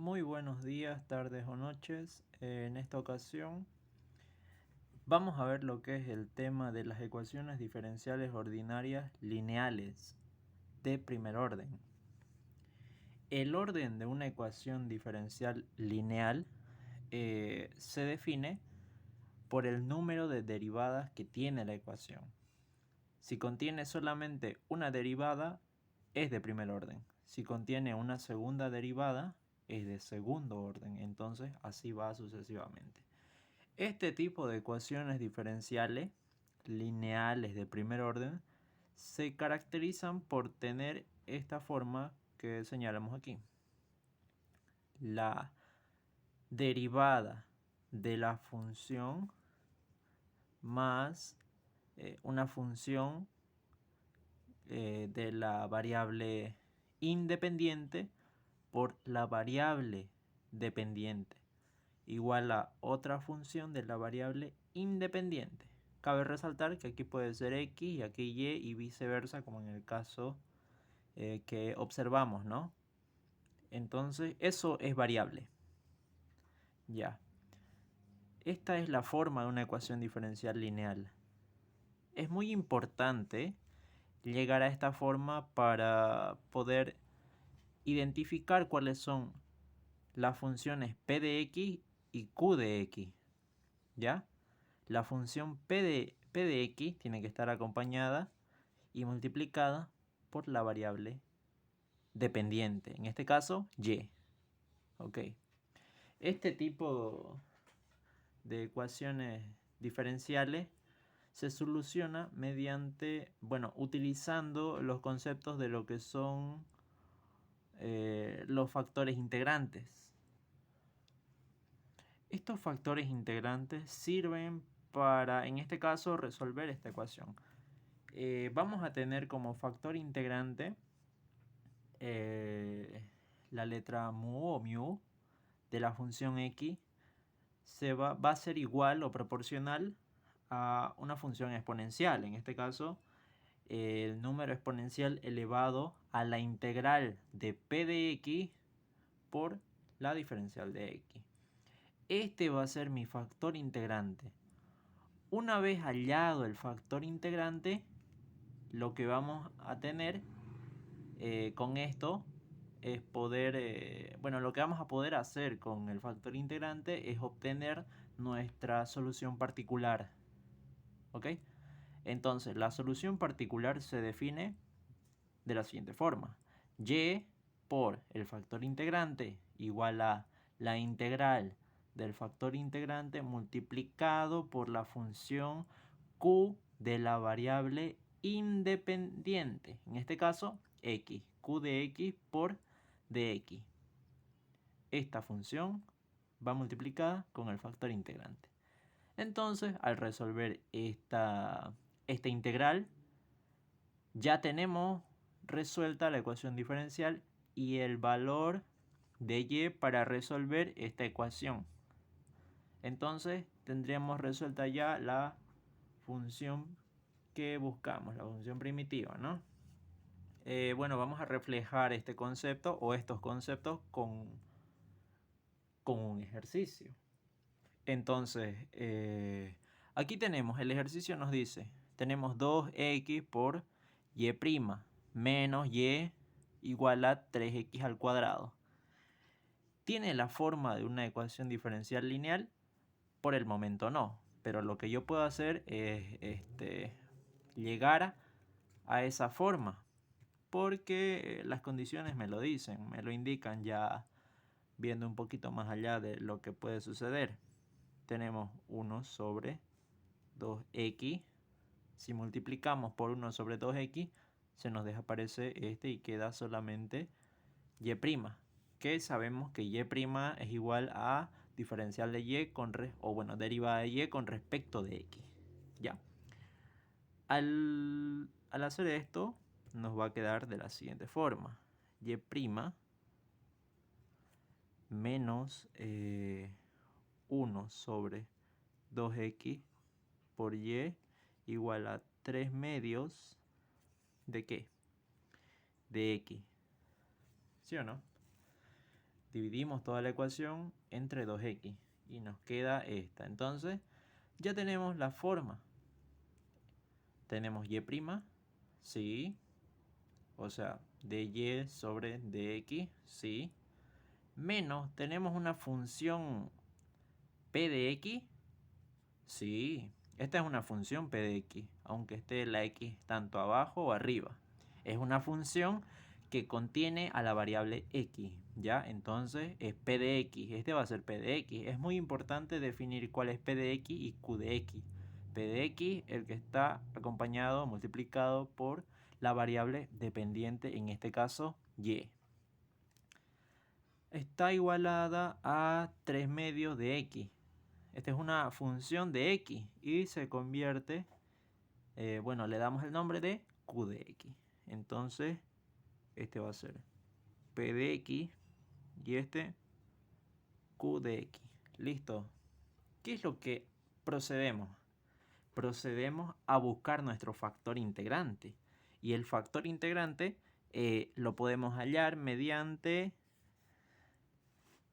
Muy buenos días, tardes o noches. En esta ocasión vamos a ver lo que es el tema de las ecuaciones diferenciales ordinarias lineales de primer orden. El orden de una ecuación diferencial lineal se define por el número de derivadas que tiene la ecuación. Si contiene solamente una derivada, es de primer orden. Si contiene una segunda derivada, es de segundo orden. Entonces, así va sucesivamente. Este tipo de ecuaciones diferenciales lineales de primer orden se caracterizan por tener esta forma que señalamos aquí. La derivada de la función más una función de la variable independiente por la variable dependiente igual a otra función de la variable independiente. Cabe resaltar que aquí puede ser x y aquí y y viceversa, como en el caso que observamos, ¿no? Entonces eso es variable. Ya. Esta es la forma de una ecuación diferencial lineal. Es muy importante llegar a esta forma para poder identificar cuáles son las funciones p de x y q de x. ¿Ya? La función p de x tiene que estar acompañada y multiplicada por la variable dependiente, en este caso y. Ok. Este tipo de ecuaciones diferenciales se soluciona mediante, utilizando los conceptos de lo que son los factores integrantes. Estos factores integrantes sirven para, en este caso, resolver esta ecuación. Vamos a tener como factor integrante la letra mu o mu de la función x va a ser igual o proporcional a una función exponencial. En este caso, el número exponencial elevado a la integral de p de x por la diferencial de x. Este va a ser mi factor integrante. Una vez hallado el factor integrante, lo que vamos a tener con esto es poder, lo que vamos a poder hacer con el factor integrante es obtener nuestra solución particular. ¿Ok? Entonces, la solución particular se define de la siguiente forma. Y por el factor integrante igual a la integral del factor integrante multiplicado por la función q de la variable independiente. En este caso, x. Q de x por dx. Esta función va multiplicada con el factor integrante. Entonces, al resolver esta integral, ya tenemos resuelta la ecuación diferencial y el valor de y para resolver esta ecuación. Entonces, tendríamos resuelta ya la función que buscamos, la función primitiva, ¿no? Vamos a reflejar este concepto o estos conceptos con un ejercicio. Entonces, aquí tenemos, el ejercicio nos dice, tenemos 2x por y' menos y igual a 3x al cuadrado. ¿Tiene la forma de una ecuación diferencial lineal? Por el momento no, pero lo que yo puedo hacer es llegar a esa forma, porque las condiciones me lo dicen, me lo indican ya viendo un poquito más allá de lo que puede suceder. Tenemos 1 sobre 2x. Si multiplicamos por 1 sobre 2x, se nos desaparece y queda solamente y', que sabemos que y' es igual a diferencial de y derivada de y con respecto de x. Ya. Al hacer esto, nos va a quedar de la siguiente forma. Y' menos 1 sobre 2x por y igual a 3 medios ¿de qué? De x. ¿Sí o no? Dividimos toda la ecuación entre 2x y nos queda esta. Entonces ya tenemos la forma. Tenemos y', sí, o sea, dy sobre dx, sí, menos, tenemos una función p de x, sí, esta es una función p de x, aunque esté la x tanto abajo o arriba. Es una función que contiene a la variable x, ¿ya? Entonces es p de x, este va a ser p de x. Es muy importante definir cuál es p de x y q de x. P de x, el que está acompañado, multiplicado por la variable dependiente, en este caso y. Está igualada a 3 medios de x. Esta es una función de x y se convierte, bueno, le damos el nombre de q de x. Entonces, este va a ser p de x y este q de x. Listo. ¿Qué es lo que procedemos? Procedemos a buscar nuestro factor integrante. Y el factor integrante lo podemos hallar mediante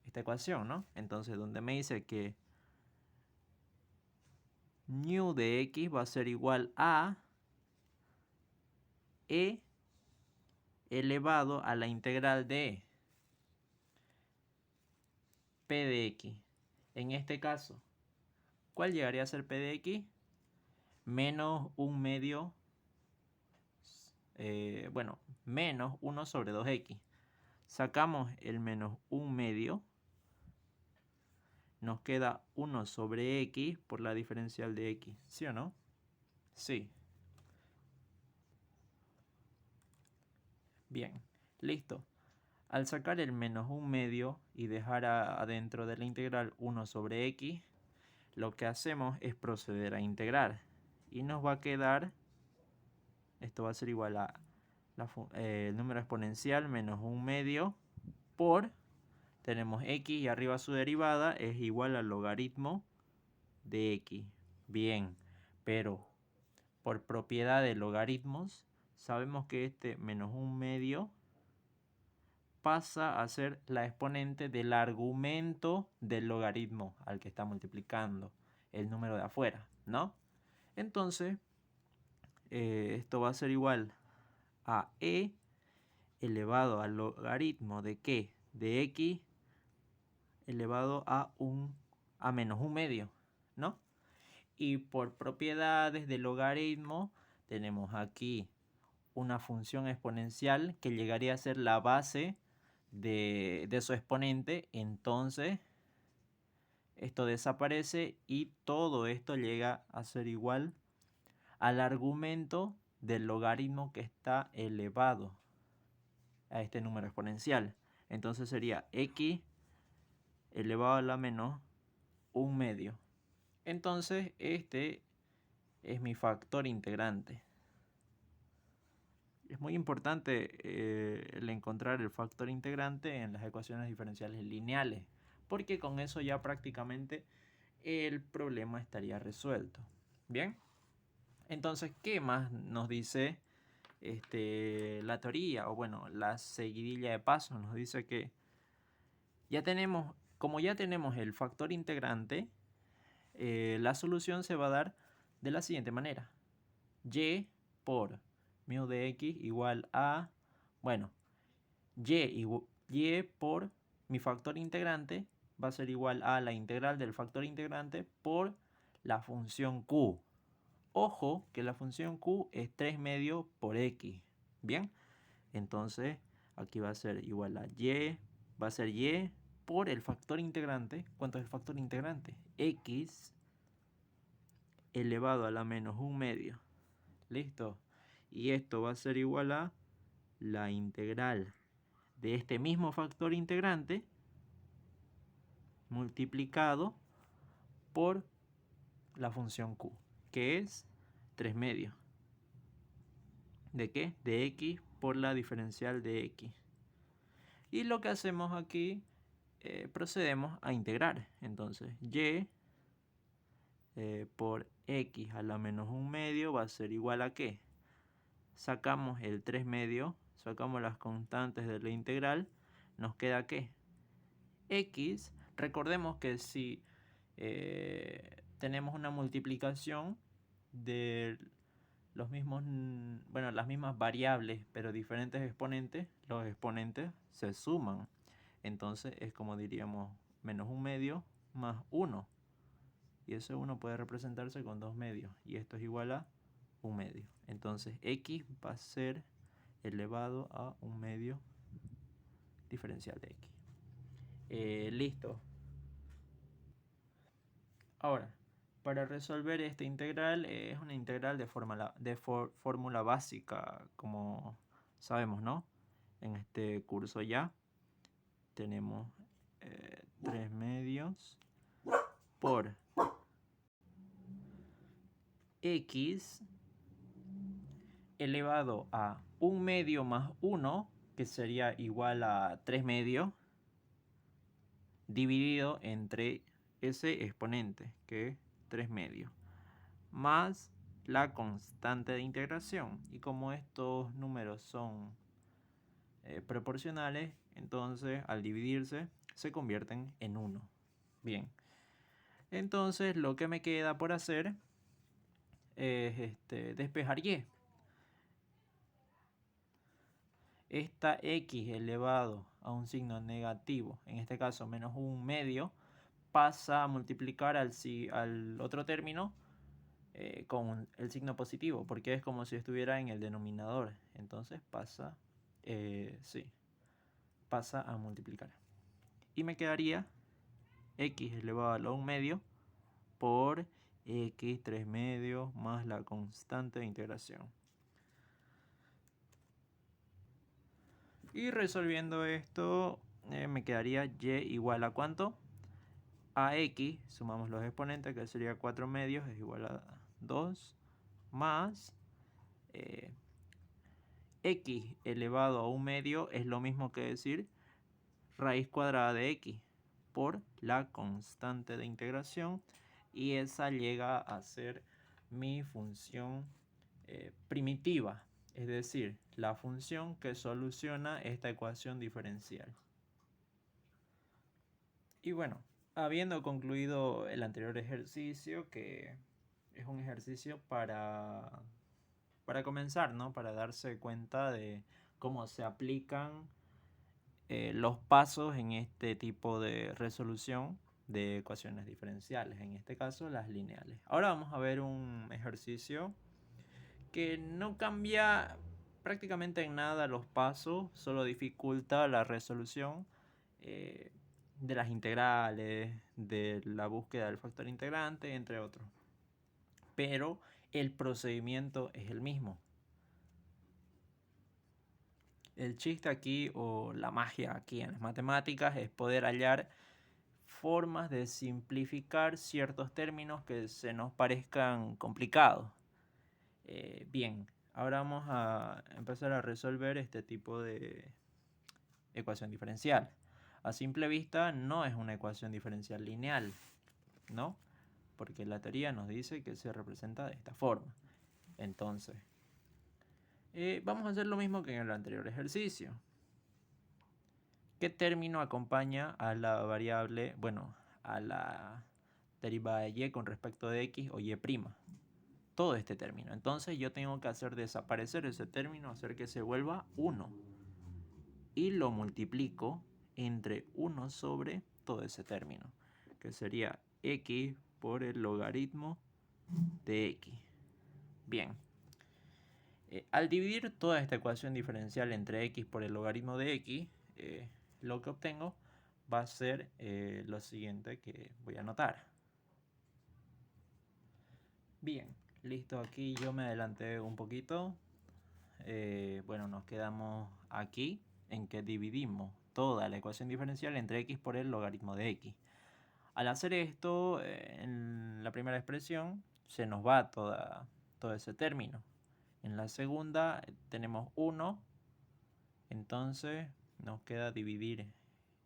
esta ecuación, ¿no? Entonces, donde me dice que nu de x va a ser igual a e elevado a la integral de p de x. En este caso, ¿cuál llegaría a ser p de x? Menos un medio, bueno, menos 1 sobre 2x. Sacamos el menos un medio, nos queda 1 sobre x por la diferencial de x, ¿sí o no? Sí. Bien, listo. Al sacar el menos un medio y dejar adentro de la integral 1 sobre x, lo que hacemos es proceder a integrar. Y nos va a quedar, esto va a ser igual a el número exponencial menos un medio por, tenemos x y arriba su derivada es igual al logaritmo de x. Bien, pero por propiedad de logaritmos, sabemos que este menos un medio pasa a ser la exponente del argumento del logaritmo al que está multiplicando, el número de afuera, ¿no? Entonces, esto va a ser igual a e elevado al logaritmo de ¿qué? De x elevado a menos un medio, ¿no? Y por propiedades del logaritmo tenemos aquí una función exponencial que llegaría a ser la base de su exponente. Entonces esto desaparece y todo esto llega a ser igual al argumento del logaritmo que está elevado a este número exponencial. Entonces sería x elevado a la menos un medio. Entonces este es mi factor integrante. Es muy importante el encontrar el factor integrante en las ecuaciones diferenciales lineales, porque con eso ya prácticamente el problema estaría resuelto. Bien, entonces, ¿qué más nos dice la teoría? O bueno, la seguidilla de pasos nos dice que ya tenemos, como ya tenemos el factor integrante, la solución se va a dar de la siguiente manera. Y por mu de x igual a, bueno, y por mi factor integrante va a ser igual a la integral del factor integrante por la función q. Ojo que la función q es 3 medios por x. Bien, entonces aquí va a ser igual a y, va a ser y por el factor integrante. ¿Cuánto es el factor integrante? X elevado a la menos un medio. ¿Listo? Y esto va a ser igual a la integral de este mismo factor integrante multiplicado por la función q, que es 3 medios. ¿De qué? De x por la diferencial de x. Y lo que hacemos aquí, procedemos a integrar. Entonces, y por x a la menos un medio va a ser igual a ¿qué? Sacamos el 3 medios, sacamos las constantes de la integral, nos queda ¿qué? X, recordemos que si tenemos una multiplicación de los mismos, bueno, las mismas variables, pero diferentes exponentes, los exponentes se suman. Entonces es como diríamos menos 1/2 más 1. Y ese 1 puede representarse con 2/2. Y esto es igual a 1/2. Entonces X va a ser elevado a 1/2 diferencial de X. Listo. Ahora, para resolver esta integral, es una integral de fórmula básica, como sabemos, ¿no? En este curso ya tenemos 3/2 por X elevado a 1/2 más 1, que sería igual a 3/2, dividido entre ese exponente, que es 3/2, más la constante de integración. Y como estos números son proporcionales, entonces al dividirse se convierten en 1. Bien, entonces lo que me queda por hacer es despejar y. Esta x elevado a un signo negativo, en este caso menos 1/2, pasa a multiplicar al otro término con el signo positivo, porque es como si estuviera en el denominador. Entonces pasa a multiplicar. Y me quedaría x elevado a la 1/2 por x 3/2 más la constante de integración. Y resolviendo esto, me quedaría y igual a ¿cuánto? A x, sumamos los exponentes, que sería 4/2, es igual a 2, más x elevado a 1/2 es lo mismo que decir raíz cuadrada de x por la constante de integración, y esa llega a ser mi función primitiva, es decir, la función que soluciona esta ecuación diferencial. Y bueno, habiendo concluido el anterior ejercicio, que es un ejercicio para comenzar, ¿no? Para darse cuenta de cómo se aplican los pasos en este tipo de resolución de ecuaciones diferenciales, en este caso las lineales. Ahora vamos a ver un ejercicio que no cambia prácticamente en nada los pasos, solo dificulta la resolución de las integrales, de la búsqueda del factor integrante, entre otros. Pero el procedimiento es el mismo. El chiste aquí, o la magia aquí en las matemáticas, es poder hallar formas de simplificar ciertos términos que se nos parezcan complicados. Bien, ahora vamos a empezar a resolver este tipo de ecuación diferencial. A simple vista no es una ecuación diferencial lineal, ¿no? Porque la teoría nos dice que se representa de esta forma. Entonces, vamos a hacer lo mismo que en el anterior ejercicio. ¿Qué término acompaña a la variable, bueno, a la derivada de y con respecto de x o y'? Todo este término. Entonces yo tengo que hacer desaparecer ese término, hacer que se vuelva 1. Y lo multiplico entre 1 sobre todo ese término, que sería x por el logaritmo de x. Bien. Al dividir toda esta ecuación diferencial entre x por el logaritmo de x, lo que obtengo va a ser lo siguiente que voy a anotar. Bien, listo, aquí yo me adelanté un poquito. Bueno, nos quedamos aquí en que dividimos toda la ecuación diferencial entre x por el logaritmo de x. Al hacer esto, en la primera expresión se nos va todo ese término. En la segunda tenemos 1, entonces nos queda dividir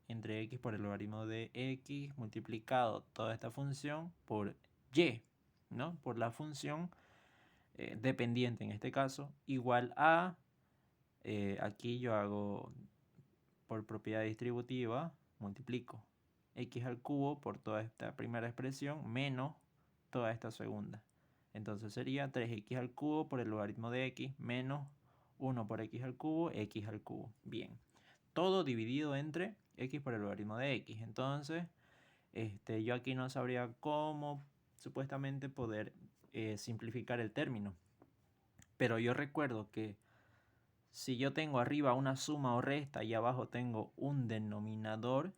entre x por el logaritmo de x multiplicado toda esta función por y, ¿no? Por la función dependiente en este caso, igual a, aquí yo hago por propiedad distributiva, multiplico x al cubo por toda esta primera expresión menos toda esta segunda. Entonces sería 3x al cubo por el logaritmo de x menos 1 por x al cubo, x al cubo. Bien, todo dividido entre x por el logaritmo de x. Entonces, yo aquí no sabría cómo supuestamente poder simplificar el término. Pero yo recuerdo que si yo tengo arriba una suma o resta y abajo tengo un denominador,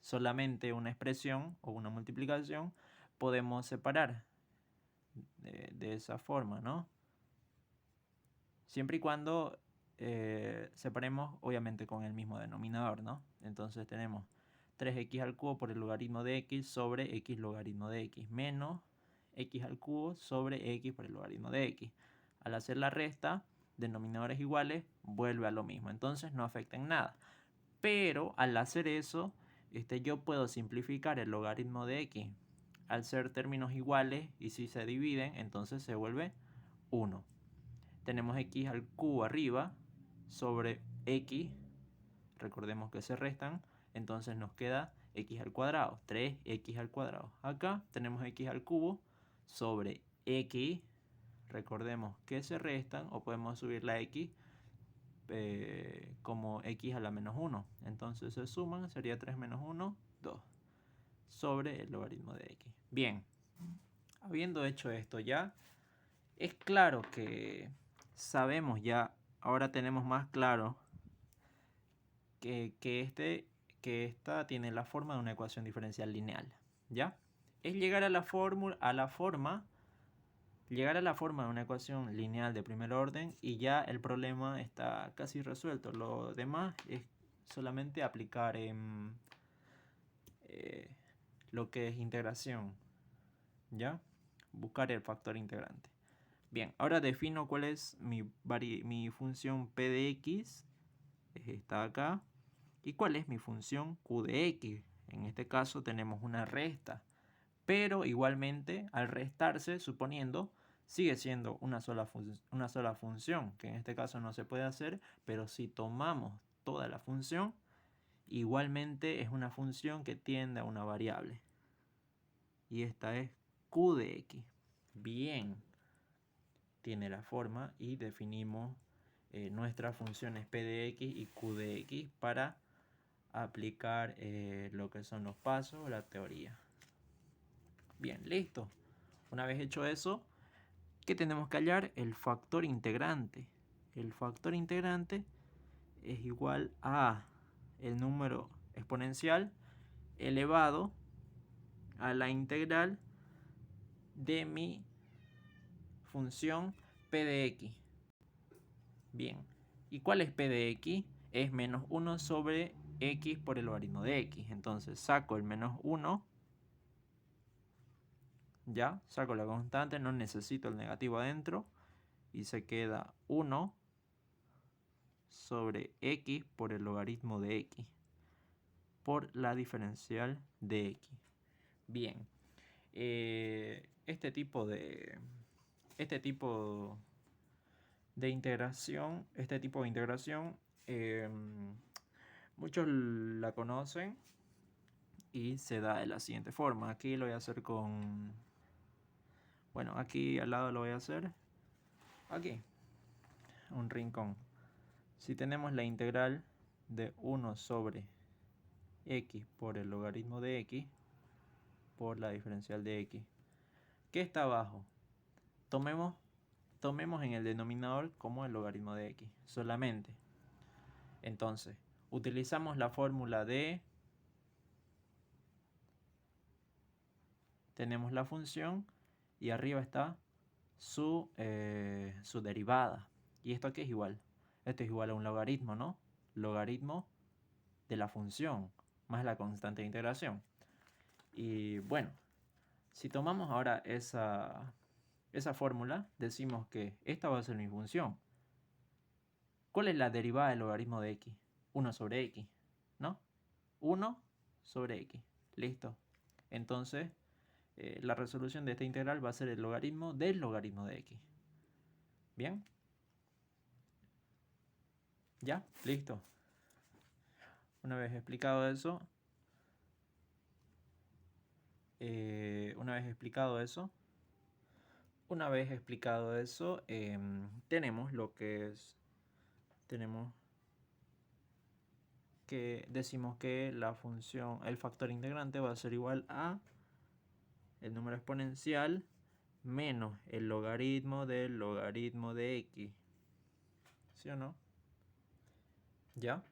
solamente una expresión o una multiplicación, podemos separar de esa forma, ¿no? Siempre y cuando separemos, obviamente, con el mismo denominador, ¿no? Entonces tenemos 3x al cubo por el logaritmo de x sobre x logaritmo de x menos x al cubo sobre x por el logaritmo de x. Al hacer la resta, denominadores iguales, vuelve a lo mismo. Entonces no afecta en nada. Pero al hacer eso, yo puedo simplificar el logaritmo de x. Al ser términos iguales y si se dividen, entonces se vuelve 1. Tenemos x al cubo arriba sobre x. Recordemos que se restan. Entonces nos queda x al cuadrado. 3x al cuadrado. Acá tenemos x al cubo sobre x. Recordemos que se restan o podemos subir la x como x a la menos 1. Entonces se suman, sería 3 menos 1, 2. Sobre el logaritmo de x. Bien, habiendo hecho esto ya, es claro que sabemos ya, ahora tenemos más claro que esta tiene la forma de una ecuación diferencial lineal. ¿Ya? Es llegar a la forma de una ecuación lineal de primer orden y ya el problema está casi resuelto. Lo demás es solamente aplicar en lo que es integración, ¿ya? Buscar el factor integrante. Bien, ahora defino cuál es mi función p de x, es esta acá, y cuál es mi función q de x. En este caso tenemos una resta, pero igualmente al restarse, suponiendo, sigue siendo una sola función, que en este caso no se puede hacer, pero si tomamos toda la función, igualmente es una función que tiende a una variable. Y esta es q de x. Bien, tiene la forma y definimos nuestras funciones p de x y q de x para aplicar lo que son los pasos, la teoría. Bien, listo. Una vez hecho eso, ¿qué tenemos que hallar? El factor integrante. El factor integrante es igual a el número exponencial elevado a la integral de mi función p de x. Bien, ¿y cuál es p de x? Es menos 1 sobre x por el logaritmo de x. Entonces saco el menos 1, ya, saco la constante, no necesito el negativo adentro, y se queda 1 sobre x por el logaritmo de x por la diferencial de x. Bien, este tipo de integración, muchos la conocen y se da de la siguiente forma. Aquí lo voy a hacer con, bueno, aquí al lado lo voy a hacer, aquí, un rincón. Si tenemos la integral de 1 sobre x por el logaritmo de x por la diferencial de x, ¿qué está abajo? Tomemos en el denominador como el logaritmo de x, solamente. Entonces, utilizamos la fórmula de, tenemos la función y arriba está su derivada. ¿Y esto qué es igual? Esto es igual a un logaritmo, ¿no? Logaritmo de la función más la constante de integración. Y bueno, si tomamos ahora esa fórmula, decimos que esta va a ser mi función. ¿Cuál es la derivada del logaritmo de x? 1 sobre x, ¿no? 1 sobre x. Listo. Entonces, la resolución de esta integral va a ser el logaritmo del logaritmo de x. ¿Bien? ¿Ya? Listo. Una vez explicado eso, una vez explicado eso, tenemos lo que es, decimos que la función, el factor integrante va a ser igual a el número exponencial menos el logaritmo del logaritmo de x. ¿Sí o no? ¿Ya?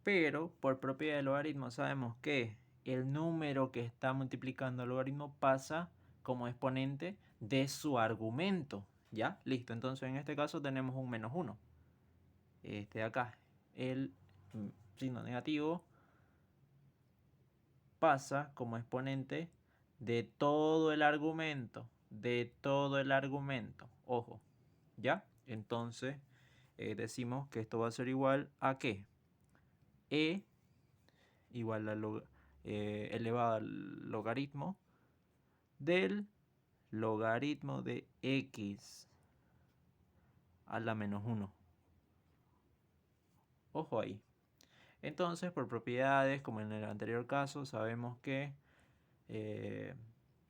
Pero por propiedad del logaritmo sabemos que el número que está multiplicando el logaritmo pasa como exponente de su argumento. ¿Ya? Listo. Entonces en este caso tenemos un menos 1. Este de acá. El signo negativo pasa como exponente de todo el argumento. De todo el argumento. Ojo. ¿Ya? Entonces decimos que esto va a ser igual a ¿qué? E igual a elevado al logaritmo del logaritmo de x a la menos 1. Ojo ahí. Entonces, por propiedades, como en el anterior caso, sabemos que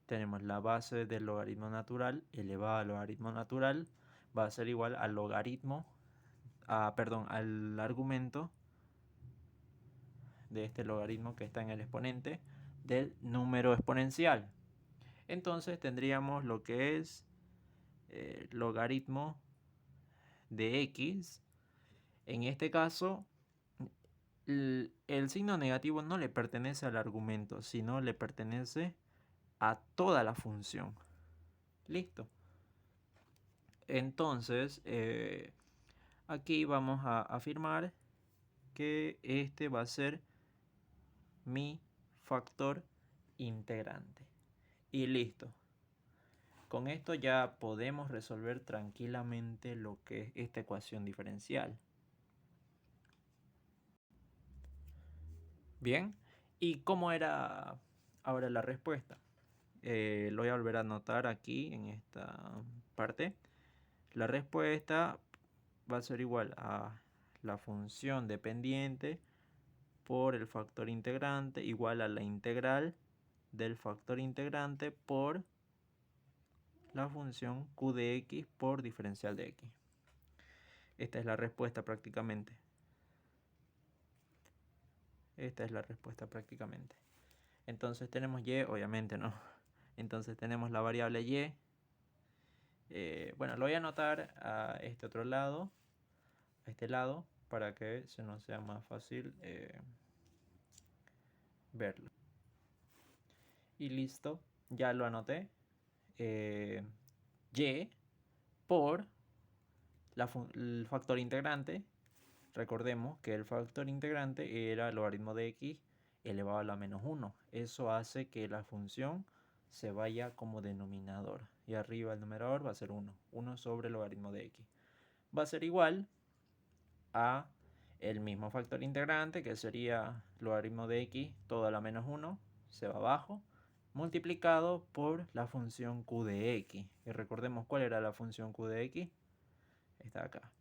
tenemos la base del logaritmo natural elevado al logaritmo natural va a ser igual al logaritmo, al argumento de este logaritmo que está en el exponente del número exponencial. Entonces tendríamos lo que es logaritmo de x. En este caso, el signo negativo no le pertenece al argumento, sino le pertenece a toda la función. Listo. Entonces, aquí vamos a afirmar que este va a ser mi factor integrante. Y listo. Con esto ya podemos resolver tranquilamente lo que es esta ecuación diferencial. Bien, ¿y cómo era ahora la respuesta? Lo voy a volver a anotar aquí en esta parte. La respuesta va a ser igual a la función dependiente por el factor integrante igual a la integral del factor integrante por la función q de x por diferencial de x. Esta es la respuesta prácticamente. Esta es la respuesta prácticamente. Entonces tenemos y, obviamente no. Entonces tenemos la variable y. Bueno, lo voy a anotar a este otro lado, a este lado, para que se nos sea más fácil verlo. Y listo, ya lo anoté. Y por el factor integrante. Recordemos que el factor integrante era el logaritmo de x elevado a la menos 1. Eso hace que la función se vaya como denominador. Y arriba el numerador va a ser 1. 1 sobre el logaritmo de x. Va a ser igual a el mismo factor integrante, que sería logaritmo de x todo a la menos 1, se va abajo, multiplicado por la función q de x. Y recordemos cuál era la función q de x. Está acá.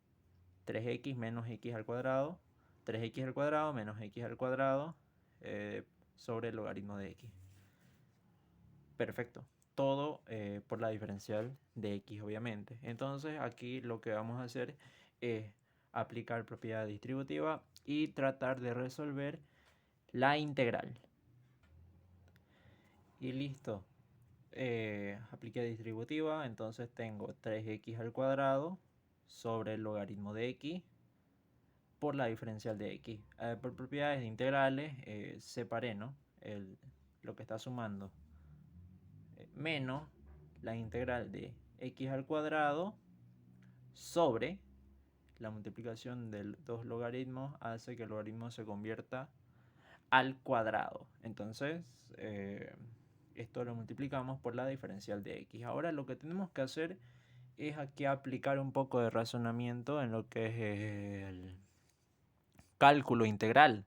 3x menos x al cuadrado, 3x al cuadrado menos x al cuadrado sobre el logaritmo de x. Perfecto. Todo por la diferencial de x, obviamente. Entonces aquí lo que vamos a hacer es aplicar propiedad distributiva y tratar de resolver la integral. Y listo. Apliqué distributiva, entonces tengo 3x al cuadrado sobre el logaritmo de x por la diferencial de x. Por propiedades de integrales separé, ¿no? Lo que está sumando menos la integral de x al cuadrado sobre la multiplicación de dos logaritmos hace que el logaritmo se convierta al cuadrado. Entonces esto lo multiplicamos por la diferencial de x. Ahora lo que tenemos que hacer es aquí aplicar un poco de razonamiento en lo que es el cálculo integral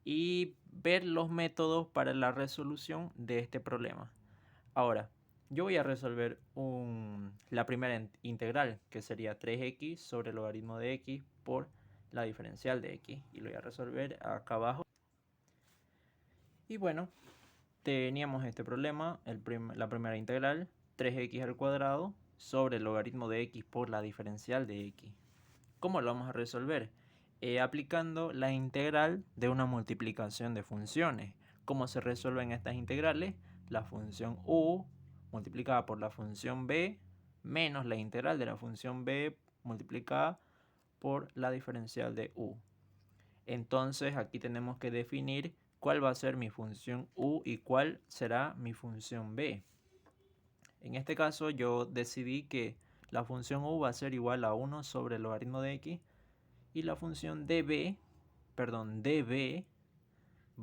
y ver los métodos para la resolución de este problema. Ahora, yo voy a resolver la primera integral, que sería 3x sobre el logaritmo de x por la diferencial de x. Y lo voy a resolver acá abajo. Y bueno, teníamos este problema, la primera integral, 3x al cuadrado sobre el logaritmo de x por la diferencial de x. ¿Cómo lo vamos a resolver? Aplicando la integral de una multiplicación de funciones. ¿Cómo se resuelven estas integrales? La función u multiplicada por la función b menos la integral de la función b multiplicada por la diferencial de u. Entonces aquí tenemos que definir cuál va a ser mi función u y cuál será mi función b. En este caso yo decidí que la función u va a ser igual a 1 sobre el logaritmo de x y la función db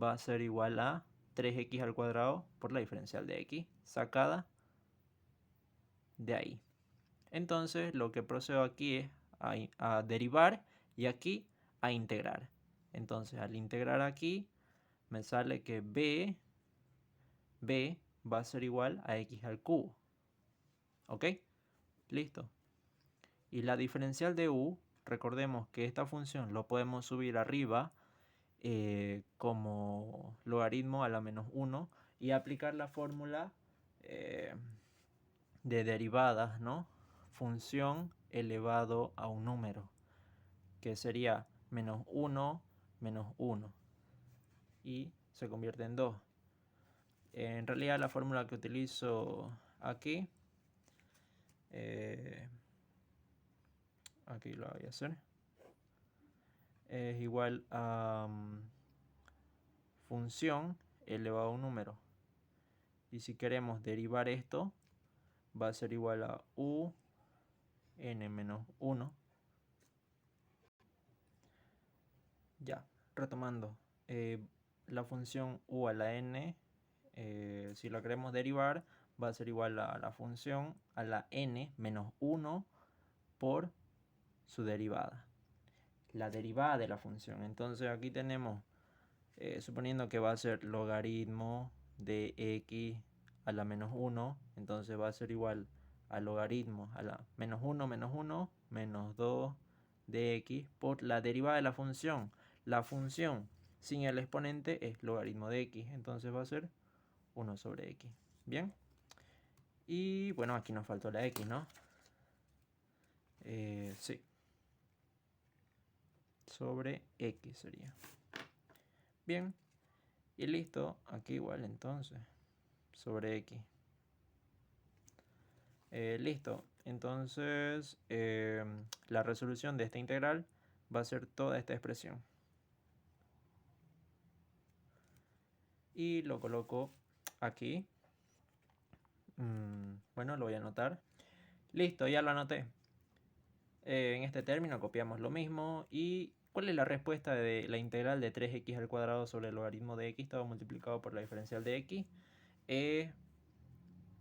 va a ser igual a 3x al cuadrado por la diferencial de x sacada de ahí. Entonces lo que procedo aquí es a derivar y aquí a integrar. Entonces al integrar aquí me sale que b va a ser igual a x al cubo. ¿Ok? Listo. Y la diferencial de u, recordemos que esta función lo podemos subir arriba como logaritmo a la menos 1 y aplicar la fórmula de derivadas, ¿no? Función elevado a un número, que sería menos 1 menos 1 y se convierte en 2. En realidad la fórmula que utilizo aquí, aquí lo voy a hacer, es igual a función elevado a un número. Y si queremos derivar esto, va a ser igual a u n menos 1. Ya, retomando, la función u a la n, si la queremos derivar, va a ser igual a la función a la n menos 1 por su derivada. La derivada de la función. Entonces aquí tenemos, suponiendo que va a ser logaritmo de x a la menos 1, entonces va a ser igual al logaritmo a la menos 1 menos 2 de x por la derivada de la función. La función sin el exponente es logaritmo de x, entonces va a ser 1 sobre x. Bien. Y bueno, aquí nos faltó la x, ¿no? Sí. Sobre x sería. Bien. Y listo. Aquí igual entonces. Sobre x. Listo. Entonces, la resolución de esta integral va a ser toda esta expresión. Y lo coloco aquí. Bueno, lo voy a anotar. Listo, ya lo anoté. En este término copiamos lo mismo. ¿Y cuál es la respuesta de la integral de 3x al cuadrado sobre el logaritmo de x todo multiplicado por la diferencial de x?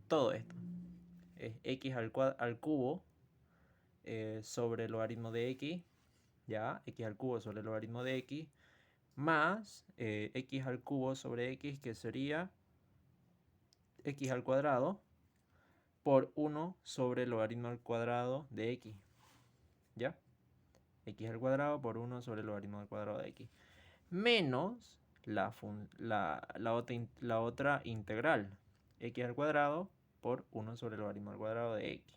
Todo esto. Es x al cubo sobre el logaritmo de x. Ya, x al cubo sobre el logaritmo de x. Más x al cubo sobre x, que sería x al cuadrado por 1 sobre el logaritmo al cuadrado de x. ¿Ya? X al cuadrado por 1 sobre el logaritmo al cuadrado de x. Menos la otra integral. X al cuadrado por 1 sobre el logaritmo al cuadrado de x.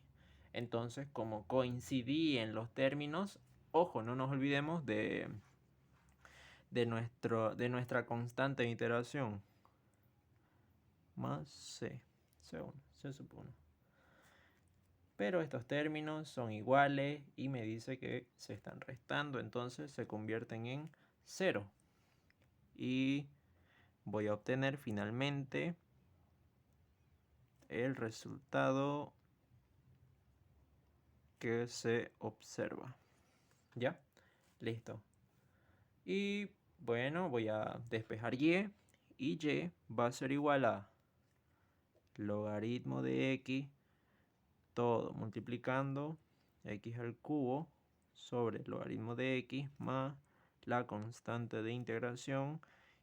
Entonces, como coincidí en los términos, ojo, no nos olvidemos de nuestra constante de iteración. Más c, C1, C sub 1. Pero estos términos son iguales y me dice que se están restando, entonces se convierten en 0. Y voy a obtener finalmente el resultado que se observa. ¿Ya? Listo. Y bueno, voy a despejar y. Y y va a ser igual a logaritmo de x todo multiplicando x al cubo sobre el logaritmo de x más la constante de integración.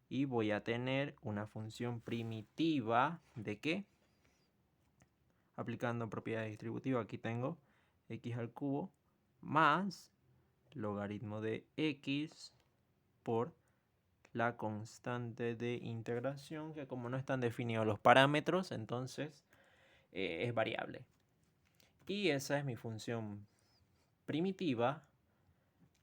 Y voy a tener una función primitiva de ¿qué? Aplicando propiedades distributivas, aquí tengo x al cubo más logaritmo de x por la constante de integración, que como no están definidos los parámetros, entonces es variable. Y esa es mi función primitiva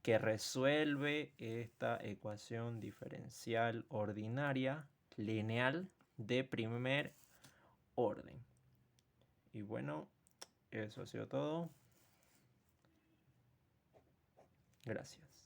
que resuelve esta ecuación diferencial ordinaria lineal de primer orden. Y bueno, eso ha sido todo. Gracias.